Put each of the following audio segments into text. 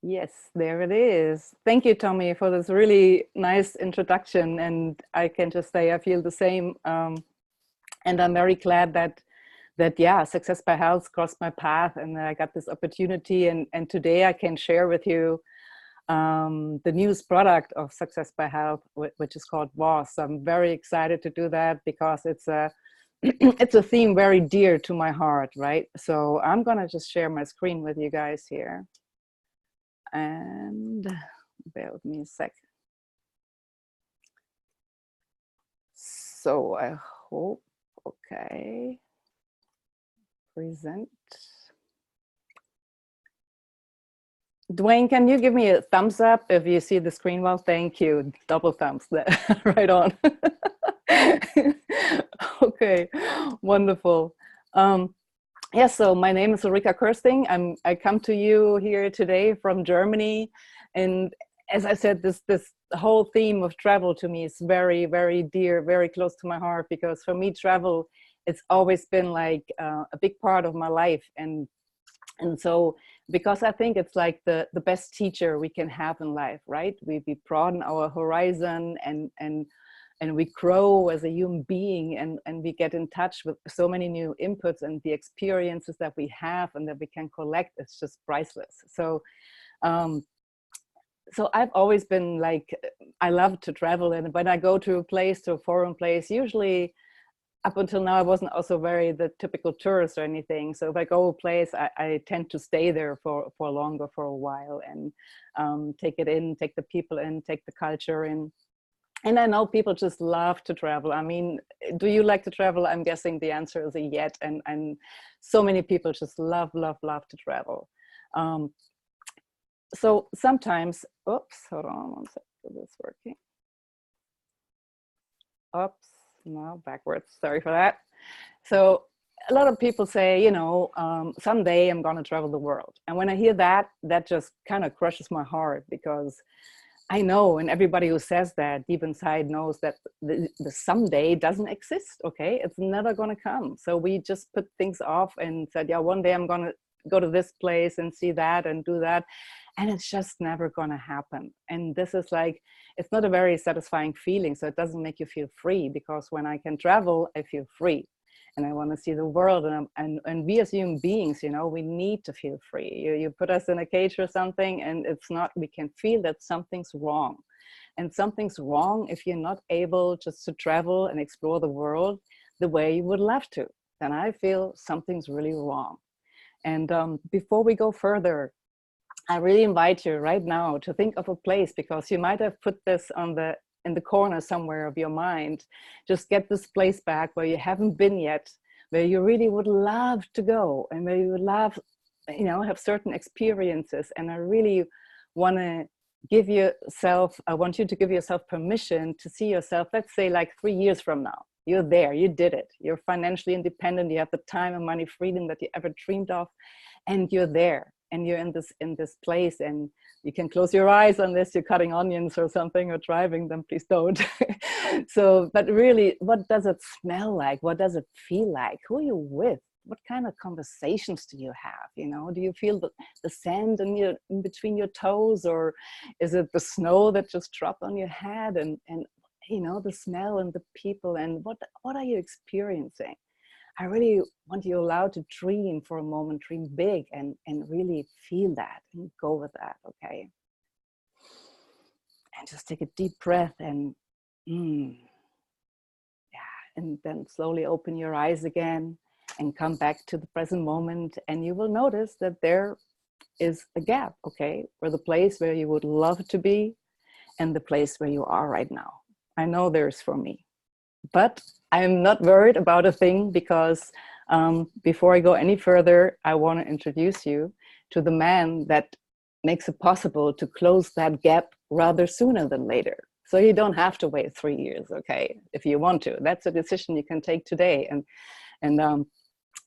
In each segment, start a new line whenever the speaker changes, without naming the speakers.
Yes, there it is. Thank you, Tommy, for this really nice introduction. And I can just say I feel the same. And I'm very glad that yeah, Success by Health crossed my path, and I got this opportunity. And today I can share with you the newest product of Success by Health, which is called VOZ. So I'm very excited to do that because it's a it's a theme very dear to my heart, right? So I'm gonna just share my screen with you guys here. And bear with me a sec. So I hope, okay, present. Dwayne, can you give me a thumbs up if you see the screen well? Thank you. Double thumbs, right on. Okay, wonderful. Yeah, so my name is Ulrika Kersting. I come to you here today from Germany. And as I said, this whole theme of travel to me is very, very dear, very close to my heart, because for me, travel, it's always been like a big part of my life. And so, because I think it's like the best teacher we can have in life, right? We broaden our horizon and we grow as a human being, and we get in touch with so many new inputs, and the experiences that we have and that we can collect, it's just priceless. So so I've always been like, I love to travel, and when I go to a place, to a foreign place, usually up until now I wasn't also very the typical tourist or anything. So if I go a place, I tend to stay there for longer, for a while, and take it in, take the people in, take the culture in. And I know people just love to travel. I mean, do you like to travel? I'm guessing the answer is a yes. And so many people just love, love, love to travel. So sometimes, oops, hold on one second, is this working? Oops, no, backwards, sorry for that. So a lot of people say, you know, someday I'm gonna travel the world. And when I hear that, that just kind of crushes my heart, because I know, and everybody who says that deep inside knows that the someday doesn't exist, okay? It's never gonna come. So we just put things off and said, yeah, one day I'm gonna go to this place and see that and do that. And it's just never gonna happen. And this is like, it's not a very satisfying feeling. So it doesn't make you feel free, because when I can travel, I feel free. And I want to see the world, and we as human beings, you know, we need to feel free. You put us in a cage or something, and it's not, we can feel that something's wrong. And something's wrong if you're not able just to travel and explore the world the way you would love to. Then I feel something's really wrong. And before we go further, I really invite you right now to think of a place, because you might have put this on in the corner somewhere of your mind. Just get this place back where you haven't been yet, where you really would love to go, and where you would love, you know, have certain experiences. And I really want to give yourself, I want you to give yourself permission to see yourself, let's say like 3 years from now. You're there, you did it. You're financially independent, you have the time and money freedom that you ever dreamed of, and you're there. And you're in this place, and you can close your eyes unless you're cutting onions or something or driving, then please don't. So, but really, what does it smell like? What does it feel like? Who are you with? What kind of conversations do you have? You know, do you feel the sand in between your toes, or is it the snow that just dropped on your head? And you know, the smell and the people, and what are you experiencing? I really want you allowed to dream for a moment, dream big, and really feel that and go with that, okay? And just take a deep breath, and yeah, and then slowly open your eyes again and come back to the present moment. And you will notice that there is a gap, okay? Where the place where you would love to be and the place where you are right now. I know there's for me. But I'm not worried about a thing, because before I go any further, I want to introduce you to the man that makes it possible to close that gap rather sooner than later. So you don't have to wait 3 years, okay, if you want to. That's a decision you can take today. And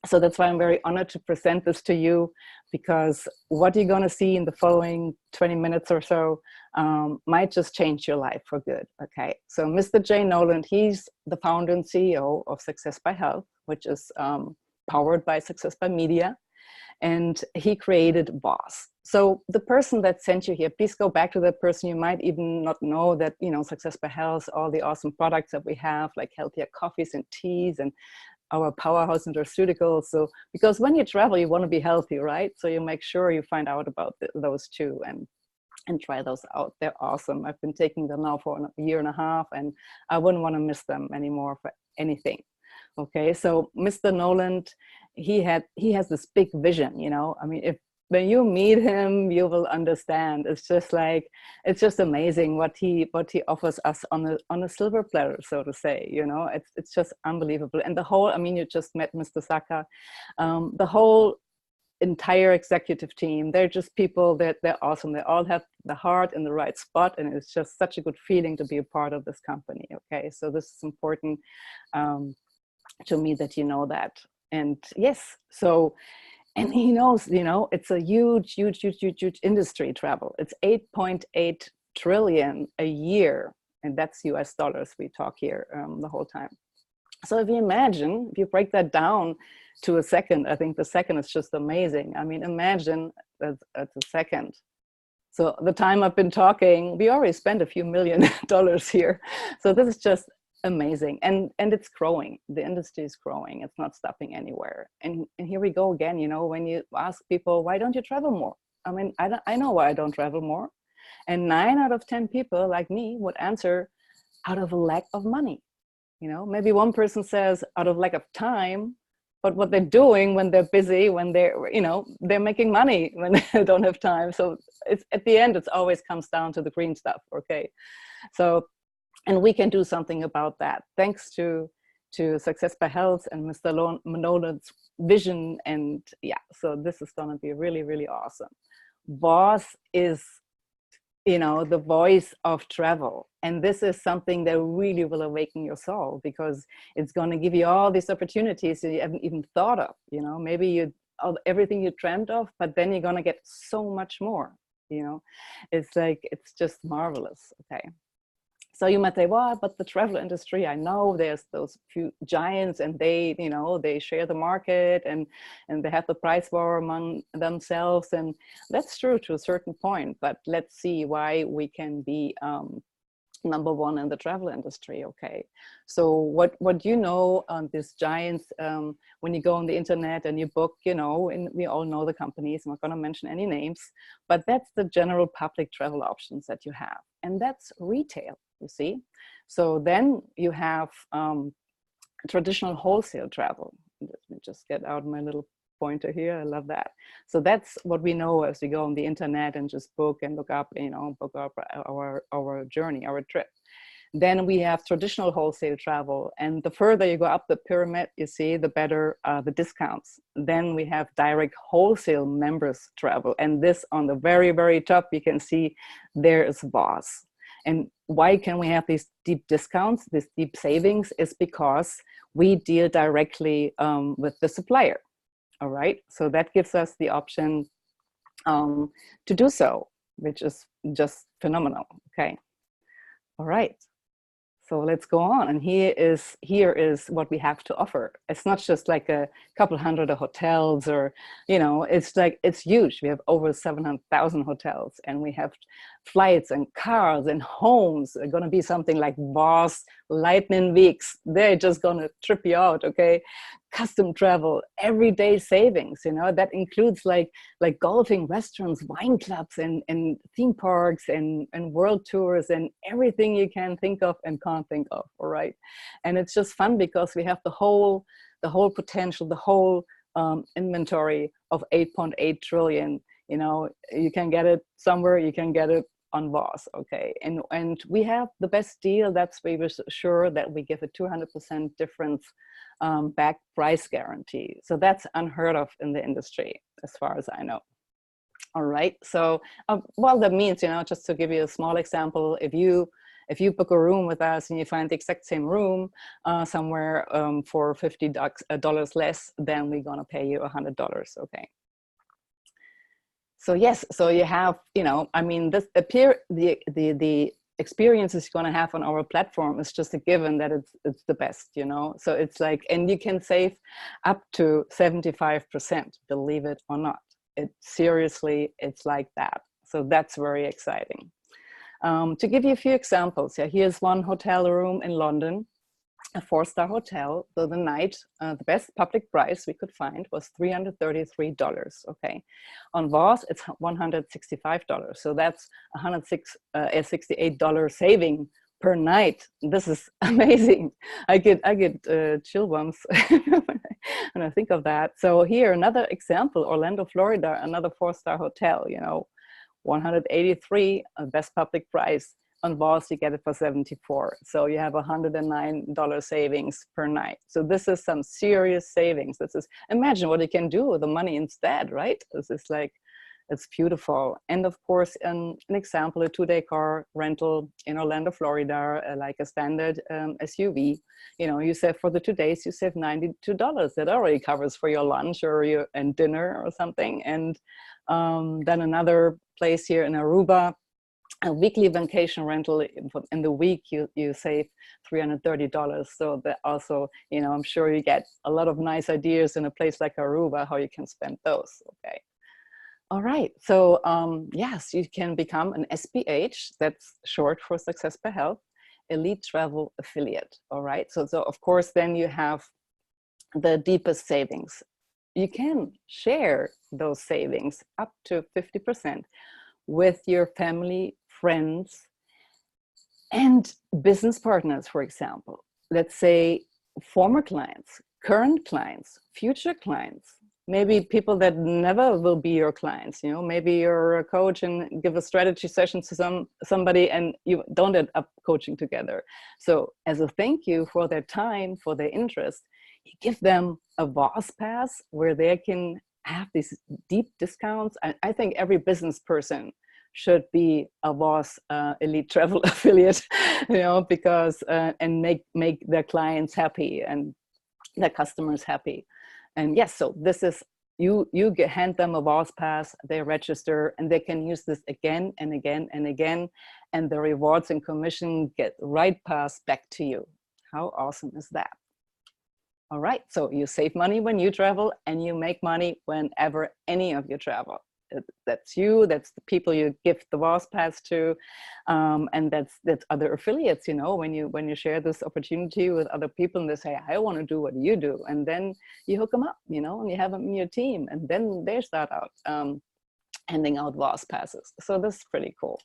so that's why I'm very honored to present this to you, because what you're going to see in the following 20 minutes or so might just change your life for good. Okay, so Mr. Jay Noland, he's the founder and CEO of Success by Health, which is powered by Success by Media. And he created VOZ. So the person that sent you here, please go back to that person. You might even not know that, you know, Success by Health, all the awesome products that we have, like healthier coffees and teas and our powerhouse nutraceuticals. So, because when you travel, you want to be healthy, right? So you make sure you find out about those too and try those out. They're awesome. I've been taking them now for a year and a half, and I wouldn't want to miss them anymore for anything. Okay, so Mr. Noland, he has this big vision, you know. I mean, if when you meet him, you will understand. It's just like, it's just amazing what he offers us on a silver platter, so to say. You know, it's just unbelievable. And the whole, I mean, you just met Mr. Saka, the whole entire executive team, they're just people that they're awesome. They all have the heart in the right spot, and it's just such a good feeling to be a part of this company. Okay, so this is important to me that you know that. And yes, so, and he knows, you know, it's a huge industry, travel. It's 8.8 trillion a year, and that's US dollars we talk here the whole time. So if you imagine, if you break that down to a second, I think the second is just amazing. I mean, imagine that's a second. So the time I've been talking, we already spent a few $1 million here. So this is just amazing. And it's growing. The industry is growing. It's not stopping anywhere. And here we go again, you know, when you ask people, why don't you travel more? I mean, I know why I don't travel more. And 9 out of 10 people like me would answer, out of a lack of money. You know, maybe one person says out of lack of time, but what they're doing when they're busy, when they're, you know, they're making money when they don't have time. So it's at the end, it always comes down to the green stuff. Okay. So, and we can do something about that thanks to Success by Health and Mr. Nolan's vision. And yeah, so this is going to be really, really awesome. VOZ is, you know, the voice of travel. And this is something that really will awaken your soul, because it's going to give you all these opportunities that you haven't even thought of. You know, maybe you, everything you dreamt of, but then you're going to get so much more. You know, it's like, it's just marvelous. Okay. So you might say, well, but the travel industry, I know there's those few giants and they, you know, they share the market and they have the price war among themselves. And that's true to a certain point, but let's see why we can be number one in the travel industry. Okay. So what you know on these giants, when you go on the internet and you book, you know, and we all know the companies, I'm not going to mention any names, but that's the general public travel options that you have. And that's retail. You see, so then you have traditional wholesale travel. Let me just get out my little pointer here. I love that. So that's what we know as we go on the internet and just book and look up, you know, book up our journey, our trip. Then we have traditional wholesale travel, and the further you go up the pyramid, you see, the better the discounts. Then we have direct wholesale members travel, and this on the very, very top, you can see there is VOZ. And why can we have these deep discounts, these deep savings, is because we deal directly with the supplier. All right, so that gives us the option to do so, which is just phenomenal. Okay, all right. So let's go on. And here is what we have to offer. It's not just like a couple hundred of hotels or, you know, it's like, it's huge. We have over 700,000 hotels, and we have flights and cars and homes. They're going to be something like VOZ Lightning Weeks. They're just going to trip you out. Okay. Custom travel, everyday savings, you know, that includes like golfing, restaurants, wine clubs, and theme parks and world tours and everything you can think of and can't think of. All right. And it's just fun because we have the whole potential, the whole inventory of 8.8 trillion. You know, you can get it somewhere, you can get it on VOZ. Okay. And we have the best deal. That's we were sure that we give a 200% difference back price guarantee. So that's unheard of in the industry, as far as I know. All right. So, well, that means, you know, just to give you a small example, if you book a room with us and you find the exact same room somewhere for $50 less, then we're going to pay you $100. Okay. So yes, so you have, you know, I mean, this the experiences you're going to have on our platform is just a given that it's the best, you know. So it's like, and you can save up to 75%, believe it or not. seriously, it's like that. So that's very exciting. To give you a few examples, yeah, here's one hotel room in London, a 4-star hotel. So the night, the best public price we could find was $333. Okay, on VOZ it's $165. So that's $168 saving per night. This is amazing. I get chill bumps when I think of that. So here, another example: Orlando, Florida, another 4-star hotel. You know, 183, best public price. On VOZ, you get it for 74. So you have $109 savings per night. So this is some serious savings. This is, imagine what you can do with the money instead, right? This is like, it's beautiful. And of course, an example, a 2-day car rental in Orlando, Florida, like a standard SUV. You know, you save for the 2 days, you save $92. That already covers for your lunch or your and dinner or something. And then another place here in Aruba, a weekly vacation rental in the week, you save $330. So that also, you know, I'm sure you get a lot of nice ideas in a place like Aruba, how you can spend those. Okay. All right. So yes, you can become an SPH. That's short for Success by Health, Elite Travel Affiliate. All right. So of course, then you have the deepest savings. You can share those savings up to 50% with your family, friends, and business partners, for example. Let's say former clients, current clients, future clients, maybe people that never will be your clients. You know, maybe you're a coach and give a strategy session to somebody and you don't end up coaching together. So as a thank you for their time, for their interest, you give them a VOZ pass where they can have these deep discounts. I think every business person should be a VOZ Elite Travel Affiliate, you know, because and make their clients happy and their customers happy. And yes, so this is, you hand them a VOZ pass, they register, and they can use this again and again and again, and the rewards and commission get right passed back to you. How awesome is that? All right, so you save money when you travel, and you make money whenever any of you travel. That's you, that's the people you give the VOZ pass to, and that's other affiliates. You know, when you share this opportunity with other people and they say, I want to do what you do, and then you hook them up, you know, and you have them in your team, and then they start out handing out VOZ passes. So this is pretty cool.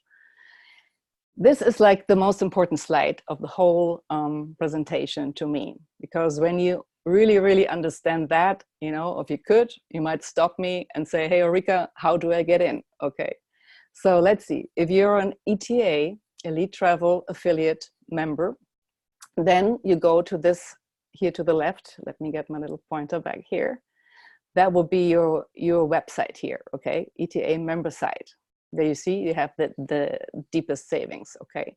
This is like the most important slide of the whole presentation to me, because when you really understand that, you know, if you could, you might stop me and say, hey, Ulrika, how do I get in? Okay, so let's see. If you're an ETA, Elite Travel Affiliate member, then you go to this here to the left. Let me get my little pointer back here. That will be your website here, okay? ETA member site. There you see, you have the deepest savings, okay?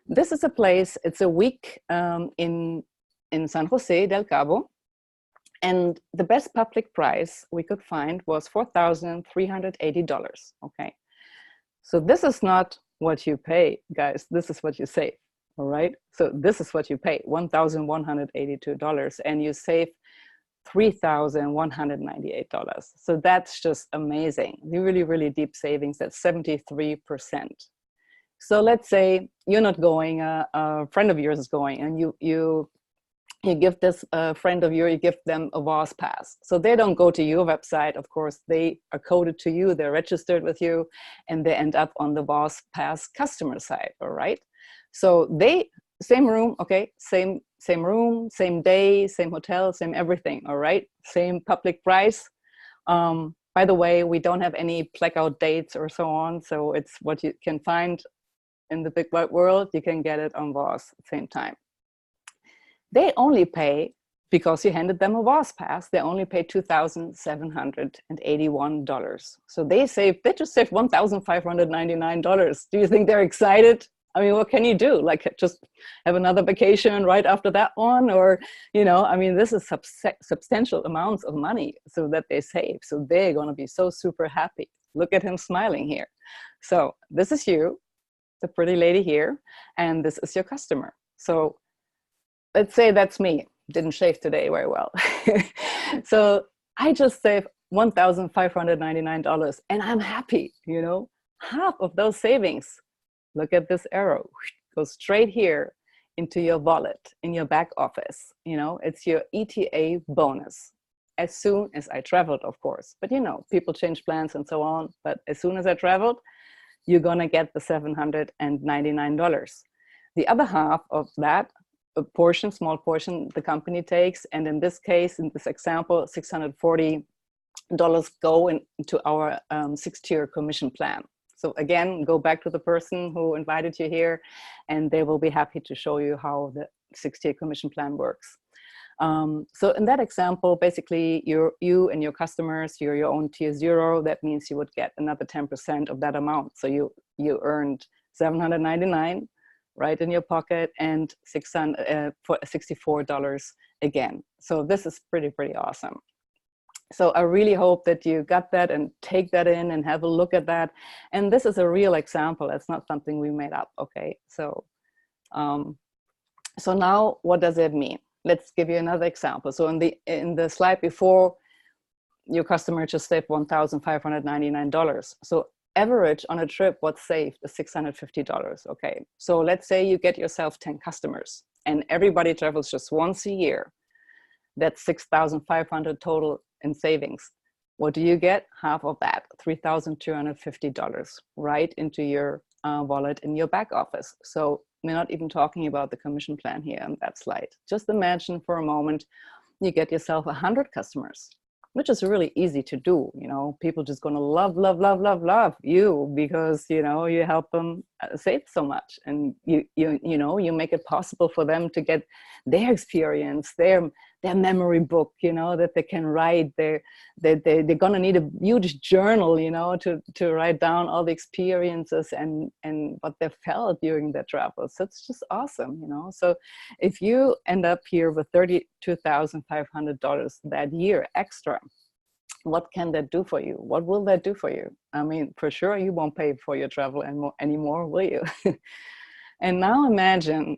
This is a place, it's a week in San Jose del Cabo, and the best public price we could find was $4,380, okay? So this is not what you pay, guys, this is what you save, all right? So this is what you pay, $1,182, and you save $3,198. So that's just amazing. Really deep savings, that's 73%. So let's say you're not going, a friend of yours is going, and you give this friend of yours, you give them a VOZ pass. So they don't go to your website, of course, they are coded to you, they're registered with you, and they end up on the VOZ pass customer side, all right? So they, same room, okay, same room, same day, same hotel, same everything, all right? Same public price. By the way, we don't have any blackout dates or so on, so it's what you can find in the big wide world, you can get it on VOZ at the same time. They only pay, because you handed them a VOZ pass, they only pay $2,781. So they just saved $1,599. Do you think they're excited? I mean, what can you do? Like, just have another vacation right after that one? Or, you know, I mean, this is substantial amounts of money so that they save. So they're going to be so super happy. Look at him smiling here. So this is you, the pretty lady here, and this is your customer. So let's say that's me. Didn't shave today very well. So I just save $1,599, and I'm happy, you know. Half of those savings, look at this arrow, goes straight here into your wallet, in your back office. You know, it's your ETA bonus. As soon as I traveled, of course, but you know, people change plans and so on. But as soon as I traveled, you're gonna get the $799. The other half of that, a portion, small portion, the company takes, and in this case, in this example, $640 go into our 6-tier commission plan. So again, go back to the person who invited you here, and they will be happy to show you how the 6-tier commission plan works. So in that example, basically, you and your customers, you're your own tier 0. That means you would get another 10% of that amount. So you earned $799 right in your pocket, and $64 again. So this is pretty awesome. So I really hope that you got that and take that in and have a look at that. And this is a real example. It's not something we made up. Okay. So, so now what does it mean? Let's give you another example. So in the slide before, your customer just saved $1,599. So average on a trip, what's saved is $650. Okay. So let's say you get yourself 10 customers and everybody travels just once a year. That's $6,500 total in savings. What do you get? Half of that, $3,250, right into your wallet in your back office. So we're not even talking about the commission plan here on that slide. Just imagine for a moment, you get yourself 100 customers, which is really easy to do. You know, people just gonna love you because, you know, you help them save so much, and you know, you make it possible for them to get their experience, their memory book, you know, that they can write. They're gonna need a huge journal, you know, to write down all the experiences and what they felt during their travels. So it's just awesome, you know. So if you end up here with $32,500 that year extra, what can that do for you? What will that do for you? I mean, for sure, you won't pay for your travel anymore, will you? And now imagine,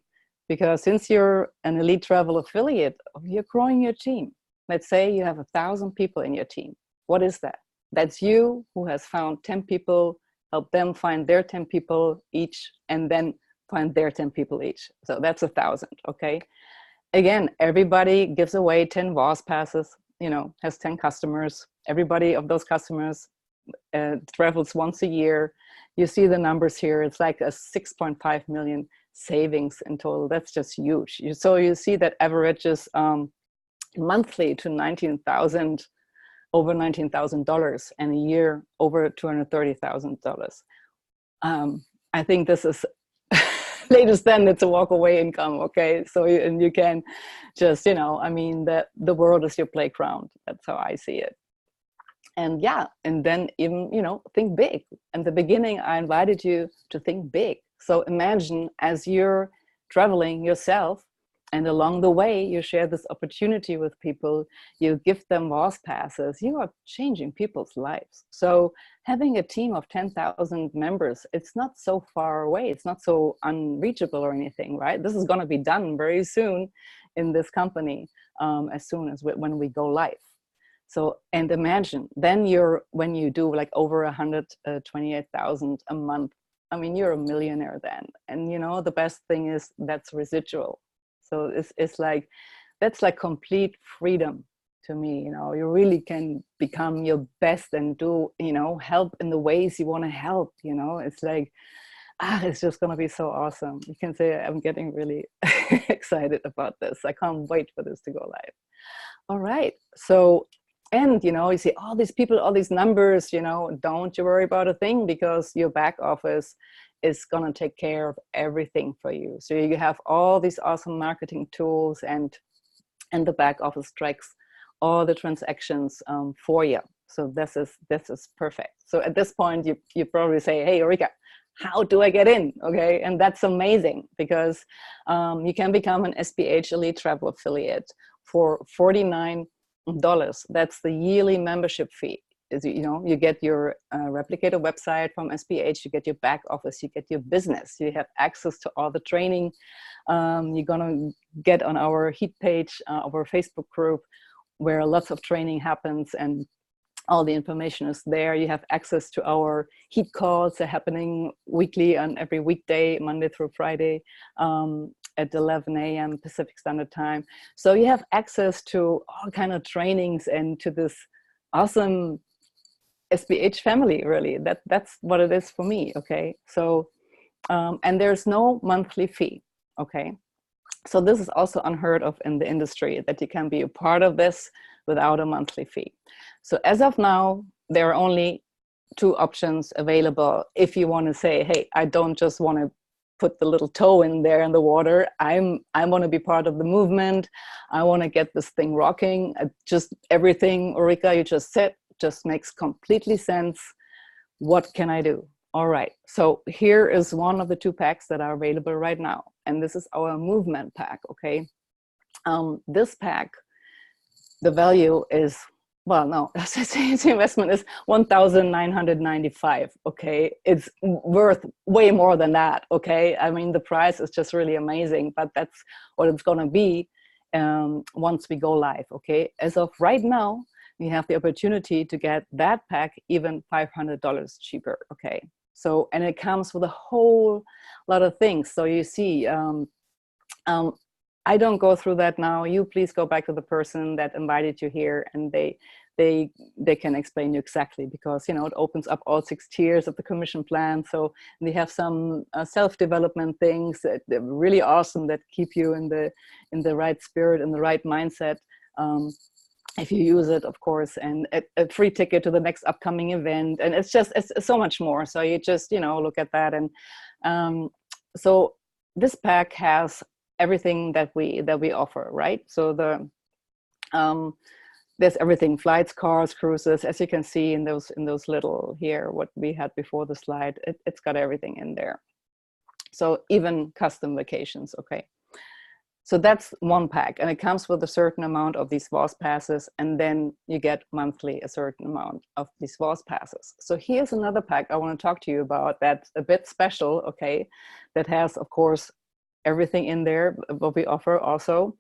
because since you're an elite travel affiliate, you're growing your team. Let's say you have 1,000 people in your team. What is that? That's you who has found 10 people, help them find their 10 people each, and then find their 10 people each. So that's 1,000, okay? Again, everybody gives away 10 VOZ passes, you know, has 10 customers. Everybody of those customers travels once a year. You see the numbers here. It's like a 6.5 million savings in total. That's just huge. So you see that averages monthly to over $19,000, and a year over $230,000. I think this is latest then it's a walk away income. Okay, so you can just, you know, I mean, the world is your playground. That's how I see it. And yeah, and then even, you know, think big. In the beginning, I invited you to think big. So imagine as you're traveling yourself, and along the way, you share this opportunity with people, you give them VOZ passes, you are changing people's lives. So having a team of 10,000 members, it's not so far away. It's not so unreachable or anything, right? This is going to be done very soon in this company, as soon as when we go live. So, and imagine then when you do like over 128,000 a month, I mean, you're a millionaire then. And you know, the best thing is that's residual. So it's like, that's like complete freedom to me. You know, you really can become your best and do, you know, help in the ways you want to help, you know. It's like, it's just going to be so awesome. You can say I'm getting really excited about this. I can't wait for this to go live. All right. So, and, you know, you see all these people, all these numbers, you know, don't you worry about a thing, because your back office is going to take care of everything for you. So you have all these awesome marketing tools, and the back office tracks all the transactions for you. So this is perfect. So at this point, you probably say, hey, Ulrika, how do I get in? Okay, and that's amazing, because you can become an SPH Elite Travel affiliate for $49. That's the yearly membership fee. You know, you get your replicator website from SPH, you get your back office, you get your business, you have access to all the training. You're gonna get on our heat page, our Facebook group, where lots of training happens, and All the information is there. You have access to our heat calls. They're happening weekly on every weekday, Monday through Friday, at 11 a.m. Pacific Standard Time. So you have access to all kind of trainings and to this awesome SBH family, really. That's what it is for me, okay? So, and there's no monthly fee, okay? So this is also unheard of in the industry, that you can be a part of this without a monthly fee. So as of now, there are only two options available. If you want to say, hey, I don't just want to put the little toe in there in the water. I want to be part of the movement. I want to get this thing rocking. Just everything, Ulrika, you just said, just makes completely sense. What can I do? All right, so here is one of the two packs that are available right now. And this is our movement pack, okay? This pack, the value is, well, no, the investment is $1,995, okay? It's worth way more than that, okay? I mean, the price is just really amazing, but that's what it's gonna be once we go live, okay? As of right now, we have the opportunity to get that pack even $500 cheaper, okay? So, and it comes with a whole lot of things. So you see, I don't go through that now. You please go back to the person that invited you here, and they can explain you exactly, because, you know, it opens up all 6 tiers of the commission plan. So they have some self-development things that are really awesome, that keep you in the right spirit, in the right mindset. If you use it, of course, and a free ticket to the next upcoming event. And it's so much more. So you just, you know, look at that. And so this pack has everything that we offer, right? So there's everything: flights, cars, cruises. As you can see in those little here, what we had before the slide, it's got everything in there. So even custom vacations, okay? So that's one pack, and it comes with a certain amount of these VOZ passes, and then you get monthly a certain amount of these VOZ passes. So here's another pack I want to talk to you about that's a bit special, okay? That has, of course, everything in there, what we offer also.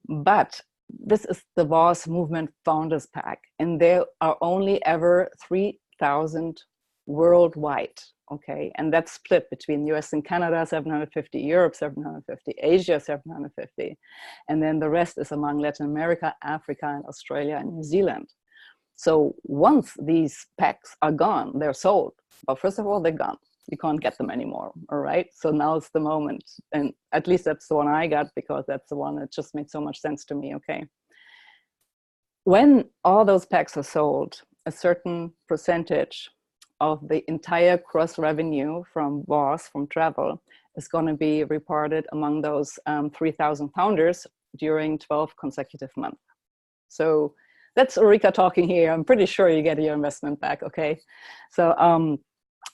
But this is the VOZ Movement Founders Pack, and there are only ever 3,000 worldwide. Okay, and that's split between US and Canada, 750, Europe, 750, Asia, 750. And then the rest is among Latin America, Africa, and Australia and New Zealand. So once these packs are gone, they're sold. Well, first of all, they're gone. You can't get them anymore, all right? So now it's the moment. And at least that's the one I got, because that's the one that just made so much sense to me, okay? When all those packs are sold, a certain percentage of the entire gross revenue from VOZ, from travel, is going to be reported among those 3,000 founders during 12 consecutive months. So that's Ulrika talking here. I'm pretty sure you get your investment back, okay? So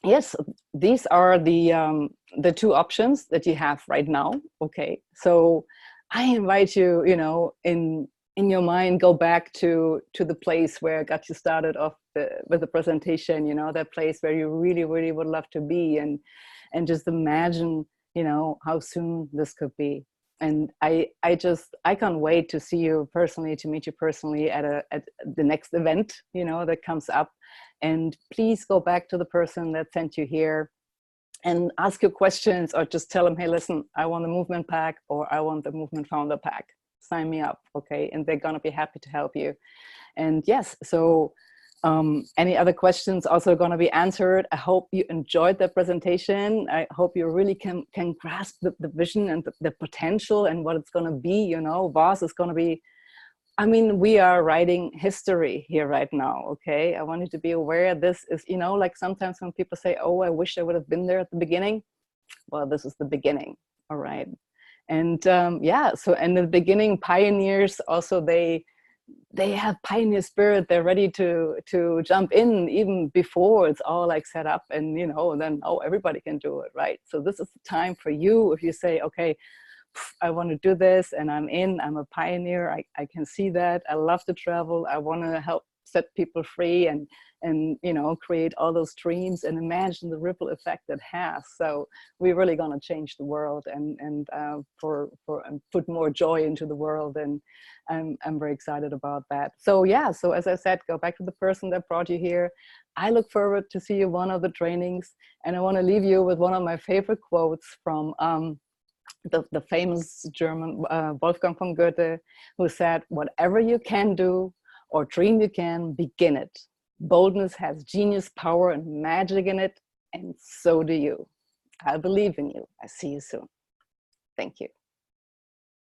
yes, these are the two options that you have right now, okay? So I invite you, you know, in your mind, go back to the place where I got you started off with the presentation, you know, that place where you really, really would love to be, and just imagine, you know, how soon this could be. And I can't wait to see you personally, to meet you personally at the next event, you know, that comes up. And please go back to the person that sent you here and ask your questions, or just tell them, hey, listen, I want the movement pack, or I want the movement founder pack. Sign me up, okay? And they're gonna be happy to help you. And yes, so any other questions also gonna be answered. I hope you enjoyed the presentation. I hope you really can grasp the vision and the potential and what it's gonna be, you know. VOZ is gonna be, I mean, we are writing history here right now, okay? I want you to be aware this is, you know, like sometimes when people say, oh, I wish I would have been there at the beginning. Well, this is the beginning, all right? And yeah, so in the beginning, pioneers also, they have pioneer spirit. They're ready to jump in even before it's all like set up, and, you know, then, oh, everybody can do it, right? So this is the time for you. If you say, okay, I want to do this, and I'm a pioneer, I can see that, I love to travel, I want to help set people free and you know, create all those dreams and imagine the ripple effect it has. So we're really going to change the world and put more joy into the world, and I'm very excited about that. So yeah, so as I said, go back to the person that brought you here. I look forward to see you one of the trainings, and I want to leave you with one of my favorite quotes from the famous German Wolfgang von Goethe, who said, "Whatever you can do or dream you can, begin it. Boldness has genius, power, and magic in it, and so do you. I believe in you. I see you soon." Thank you.